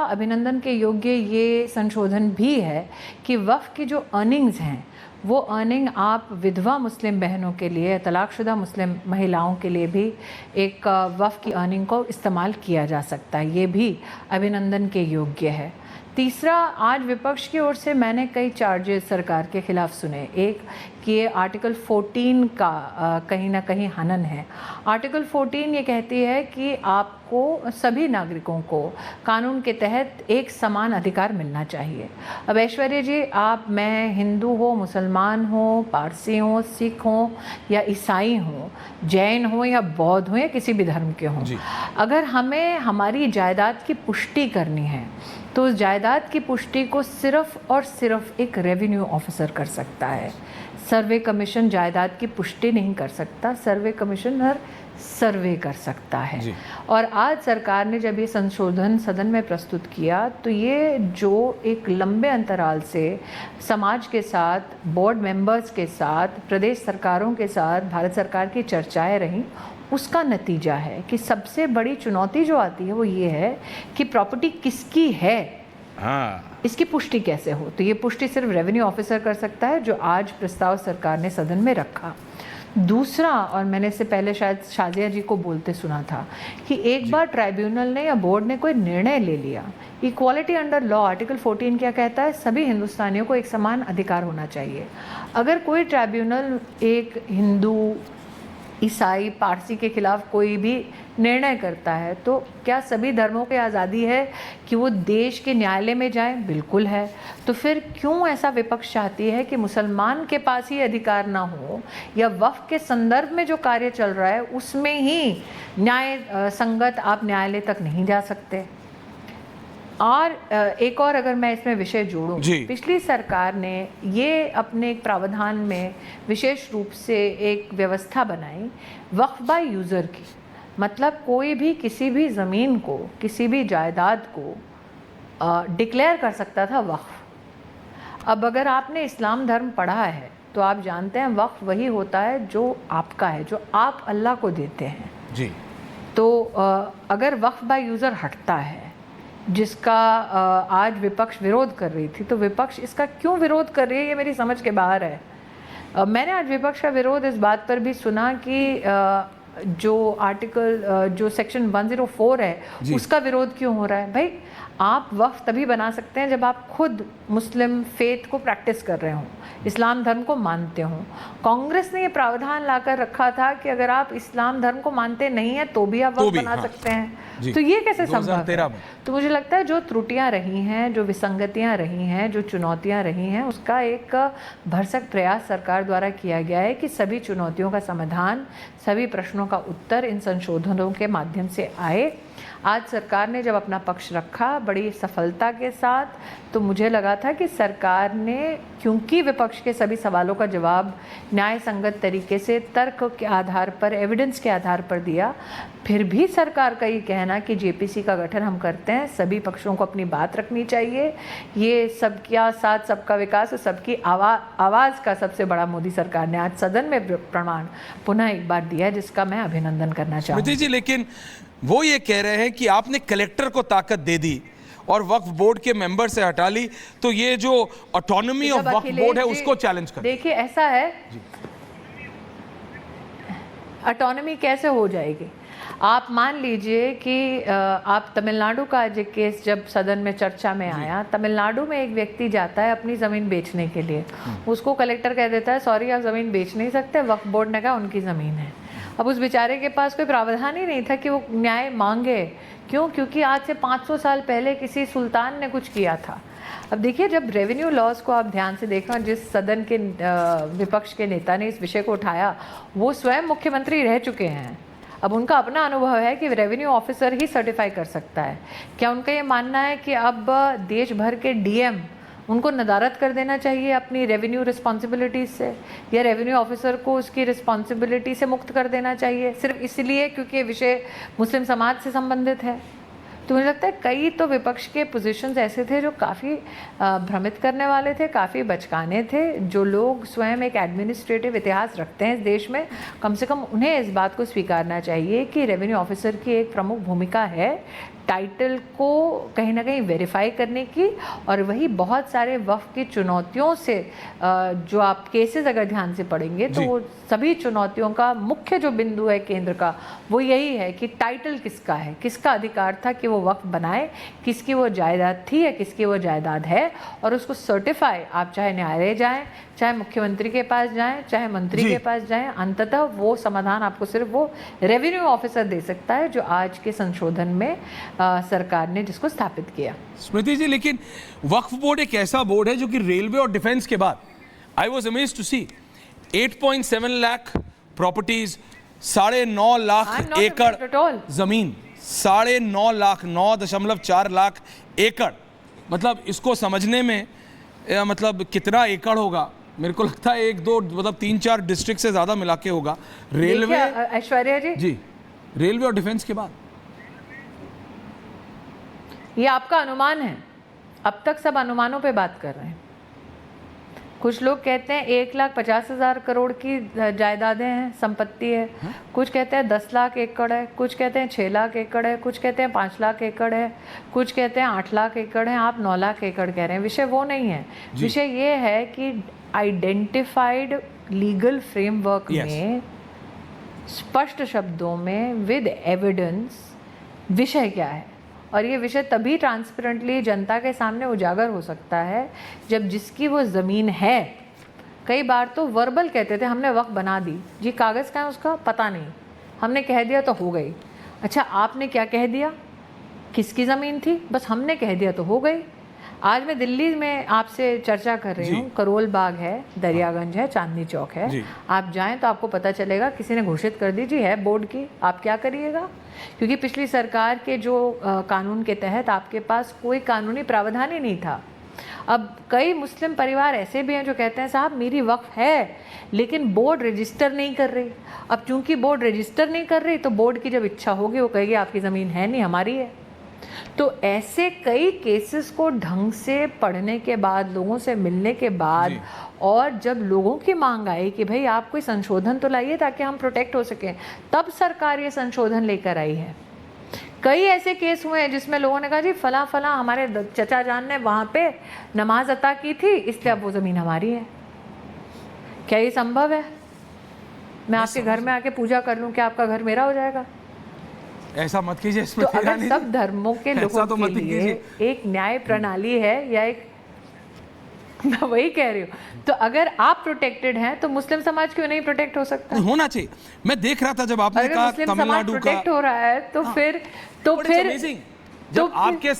अभिनंदन के योग्य ये संशोधन भी है कि वक्फ की जो अर्निंग्स हैं वो अर्निंग आप विधवा मुस्लिम बहनों के लिए, तलाकशुदा मुस्लिम महिलाओं के लिए भी एक वक्फ की अर्निंग को इस्तेमाल किया जा सकता है। ये भी अभिनंदन के योग्य है। तीसरा, आज विपक्ष की ओर से मैंने कई चार्जेस सरकार के खिलाफ सुने। एक कि ये आर्टिकल 14 का कहीं ना कहीं हनन है। आर्टिकल 14 ये कहती है कि आपको सभी नागरिकों को कानून के तहत एक समान अधिकार मिलना चाहिए। अब ऐश्वर्या जी, आप, मैं हिंदू हो, मुसलमान हो, पारसी हो, सिख हो या ईसाई हो, जैन हो या बौद्ध हो या किसी भी धर्म के हों, अगर हमें हमारी जायदाद की पुष्टि करनी है तो उस जायदाद की पुष्टि को सिर्फ और सिर्फ एक रेवेन्यू ऑफिसर कर सकता है। सर्वे कमीशन जायदाद की पुष्टि नहीं कर सकता, सर्वे कमिश्नर सर्वे कर सकता है। और आज सरकार ने जब ये संशोधन सदन में प्रस्तुत किया तो ये जो एक लंबे अंतराल से समाज के साथ, बोर्ड मेंबर्स के साथ, प्रदेश सरकारों के साथ भारत सरकार की चर्चाएं रहीं, उसका नतीजा है कि सबसे बड़ी चुनौती जो आती है वो ये है कि प्रॉपर्टी किसकी है, इसकी पुष्टि कैसे हो। तो ये पुष्टि सिर्फ रेवेन्यू ऑफिसर कर सकता है, जो आज प्रस्ताव सरकार ने सदन में रखा। दूसरा, और मैंने इससे पहले शायद शाजिया जी को बोलते सुना था कि एक बार ट्राइब्यूनल ने या बोर्ड ने कोई निर्णय ले लिया, इक्वालिटी अंडर लॉ, आर्टिकल 14 क्या कहता है, सभी हिंदुस्तानियों को एक समान अधिकार होना चाहिए। अगर कोई ट्राइब्यूनल एक हिंदू, ईसाई, पारसी के खिलाफ कोई भी निर्णय करता है तो क्या सभी धर्मों की आज़ादी है कि वो देश के न्यायालय में जाएं? बिल्कुल है। तो फिर क्यों ऐसा विपक्ष चाहती है कि मुसलमान के पास ही अधिकार ना हो, या वक्फ के संदर्भ में जो कार्य चल रहा है उसमें ही न्याय संगत आप न्यायालय तक नहीं जा सकते। और एक और अगर मैं इसमें विषय जोड़ूं, पिछली सरकार ने ये अपने एक प्रावधान में विशेष रूप से एक व्यवस्था बनाई वक्फ बाय यूज़र की। मतलब कोई भी किसी भी ज़मीन को, किसी भी जायदाद को डिक्लेयर कर सकता था वक्फ। अब अगर आपने इस्लाम धर्म पढ़ा है तो आप जानते हैं वक्फ वही होता है जो आपका है, जो आप अल्लाह को देते हैं जी। तो अगर वक्फ बाय यूज़र हटता है, जिसका आज विपक्ष विरोध कर रही थी, तो विपक्ष इसका क्यों विरोध कर रही है ये मेरी समझ के बाहर है। मैंने आज विपक्ष का विरोध इस बात पर भी सुना कि जो आर्टिकल, जो सेक्शन 104 है उसका विरोध क्यों हो रहा है। भाई, आप वक्फ तभी बना सकते हैं जब आप खुद मुस्लिम फेथ को प्रैक्टिस कर रहे हों, इस्लाम धर्म को मानते हों। कांग्रेस ने ये प्रावधान लाकर रखा था कि अगर आप इस्लाम धर्म को मानते नहीं हैं तो भी आप वक्फ बना सकते हैं। तो ये कैसे संभव है? तो मुझे लगता है जो त्रुटियां रही हैं, जो विसंगतियां रही हैं, जो चुनौतियां रही हैं, उसका एक भरसक प्रयास सरकार द्वारा किया गया है कि सभी चुनौतियों का समाधान, सभी प्रश्नों का उत्तर इन संशोधनों के माध्यम से आए। आज सरकार ने जब अपना पक्ष रखा बड़ी सफलता के साथ, तो मुझे लगा था कि सरकार ने, क्योंकि विपक्ष के सभी सवालों का जवाब न्याय संगत तरीके से तर्क के आधार पर, एविडेंस के आधार पर दिया, फिर भी सरकार का ये कहना कि जेपीसी का गठन हम करते हैं, सभी पक्षों को अपनी बात रखनी चाहिए, ये सबका साथ सबका विकास और सबकी आवाज़ का सबसे बड़ा मोदी सरकार ने आज सदन में प्रमाण पुनः एक बार दिया है, जिसका मैं अभिनंदन करना चाहूँगी। जी, लेकिन वो ये कह रहे हैं कि आपने कलेक्टर को ताकत दे दी और वक्फ बोर्ड के मेंबर से हटा ली, तो ये जो ऑटोनॉमी ऑफ वक्फ बोर्ड है उसको चैलेंज कर। देखिए, ऐसा है, ऑटोनॉमी कैसे हो जाएगी? आप मान लीजिए कि आप तमिलनाडु का जो केस जब सदन में चर्चा में आया, तमिलनाडु में एक व्यक्ति जाता है अपनी ज़मीन बेचने के लिए, उसको कलेक्टर कह देता है सॉरी आप ज़मीन बेच नहीं सकते, वक्फ बोर्ड ने कहा उनकी ज़मीन है। अब उस बेचारे के पास कोई प्रावधान ही नहीं था कि वो न्याय मांगे। क्यों? क्योंकि आज से 500 साल पहले किसी सुल्तान ने कुछ किया था। अब देखिए, जब रेवेन्यू लॉज को आप ध्यान से देखा, जिस सदन के विपक्ष के नेता ने इस विषय को उठाया वो स्वयं मुख्यमंत्री रह चुके हैं। अब उनका अपना अनुभव है कि रेवेन्यू ऑफिसर ही सर्टिफाई कर सकता है। क्या उनका ये मानना है कि अब देश भर के डीएम उनको नदारत कर देना चाहिए अपनी रेवेन्यू रिस्पॉन्सिबिलिटीज से, या रेवेन्यू ऑफिसर को उसकी रिस्पॉन्सिबिलिटी से मुक्त कर देना चाहिए सिर्फ इसलिए क्योंकि ये विषय मुस्लिम समाज से संबंधित है? तो मुझे लगता है कई तो विपक्ष के पोजीशंस ऐसे थे जो काफ़ी भ्रमित करने वाले थे, काफ़ी बचकाने थे। जो लोग स्वयं एक एडमिनिस्ट्रेटिव इतिहास रखते हैं इस देश में, कम से कम उन्हें इस बात को स्वीकारना चाहिए कि रेवेन्यू ऑफिसर की एक प्रमुख भूमिका है टाइटल को कहीं ना कहीं वेरीफाई करने की, और वही बहुत सारे वक्फ की चुनौतियों से जो आप केसेस अगर ध्यान से पढ़ेंगे तो वो सभी चुनौतियों का मुख्य जो बिंदु है केंद्र का, वो यही है कि टाइटल किसका है, किसका अधिकार था कि वो वक्फ बनाए, किसकी वो जायदाद थी या किसकी वो जायदाद है, और उसको सर्टिफाई आप चाहे न्यायालय जाएं, चाहे मुख्यमंत्री के पास जाएं, चाहे मंत्री के पास जाएं, अंततः वो समाधान आपको सिर्फ वो रेवेन्यू ऑफिसर दे सकता है जो आज के संशोधन में सरकार ने जिसको स्थापित किया। स्मृति जी, लेकिन वक्फ बोर्ड एक ऐसा बोर्ड है जो कि रेलवे और डिफेंस के बाद, I was amazed to see 8.7 lakh properties, 9.5 lakh एकड़ जमीन, 9.5 लाख, 9.4 लाख एकड़, मतलब इसको समझने में मतलब कितना एकड़ होगा, मेरे को लगता है 1-2 मतलब 3-4 डिस्ट्रिक्ट से ज्यादा मिला के होगा। रेलवे, ऐश्वर्या जी, रेलवे और डिफेंस के बाद ये आपका अनुमान है, अब तक सब अनुमानों पे बात कर रहे हैं। कुछ लोग कहते हैं 1,50,000 करोड़ की जायदादें हैं, संपत्ति है, कुछ कहते हैं 10 लाख एकड़ है, कुछ कहते हैं 6 लाख एकड़ है, कुछ कहते हैं 5 लाख एकड़ है, कुछ कहते हैं 8 लाख एकड़ है, आप 9 लाख एकड़ कह रहे हैं। विषय वो नहीं है, विषय ये है कि आइडेंटिफाइड लीगल फ्रेमवर्क में स्पष्ट शब्दों में विद एविडेंस विषय क्या है, और ये विषय तभी ट्रांसपेरेंटली जनता के सामने उजागर हो सकता है जब जिसकी वो ज़मीन है, कई बार तो वर्बल कहते थे हमने वक्फ बना दी, जी कागज़ का है उसका पता नहीं, हमने कह दिया तो हो गई। अच्छा आपने क्या कह दिया, किसकी ज़मीन थी, बस हमने कह दिया तो हो गई। आज मैं दिल्ली में आपसे चर्चा कर रही हूँ, करोल बाग है, दरियागंज है, चांदनी चौक है, आप जाएं तो आपको पता चलेगा किसी ने घोषित कर दी जी है बोर्ड की, आप क्या करिएगा, क्योंकि पिछली सरकार के जो कानून के तहत आपके पास कोई कानूनी प्रावधान ही नहीं था। अब कई मुस्लिम परिवार ऐसे भी हैं जो कहते हैं साहब मेरी वक्फ है लेकिन बोर्ड रजिस्टर नहीं कर रही। अब चूंकि बोर्ड रजिस्टर नहीं कर रही तो बोर्ड की जब इच्छा होगी वो कहेगी आपकी ज़मीन है नहीं, हमारी है। तो ऐसे कई केसेस को ढंग से पढ़ने के बाद, लोगों से मिलने के बाद, और जब लोगों की मांग आई कि भाई आप कोई संशोधन तो लाइए ताकि हम प्रोटेक्ट हो सकें, तब सरकार ये संशोधन लेकर आई है। कई ऐसे केस हुए हैं जिसमें लोगों ने कहा जी फला फला हमारे चचा जान ने वहाँ पे नमाज अता की थी इसलिए अब वो ज़मीन हमारी है। क्या ये संभव है? मैं आपके घर में आके पूजा कर लूँ, क्या आपका घर मेरा हो जाएगा? ऐसा मत कीजिए। तो अगर सब धर्मों के लोगों के लिए एक न्याय प्रणाली है या एक, मैं वही कह रही हूँ, तो अगर आप प्रोटेक्टेड हैं तो मुस्लिम समाज क्यों नहीं प्रोटेक्ट हो सकता? होना चाहिए। मैं देख रहा था जब आपने कहा तमिलनाडु का प्रोटेक्ट हो रहा है तो फिर जब आपके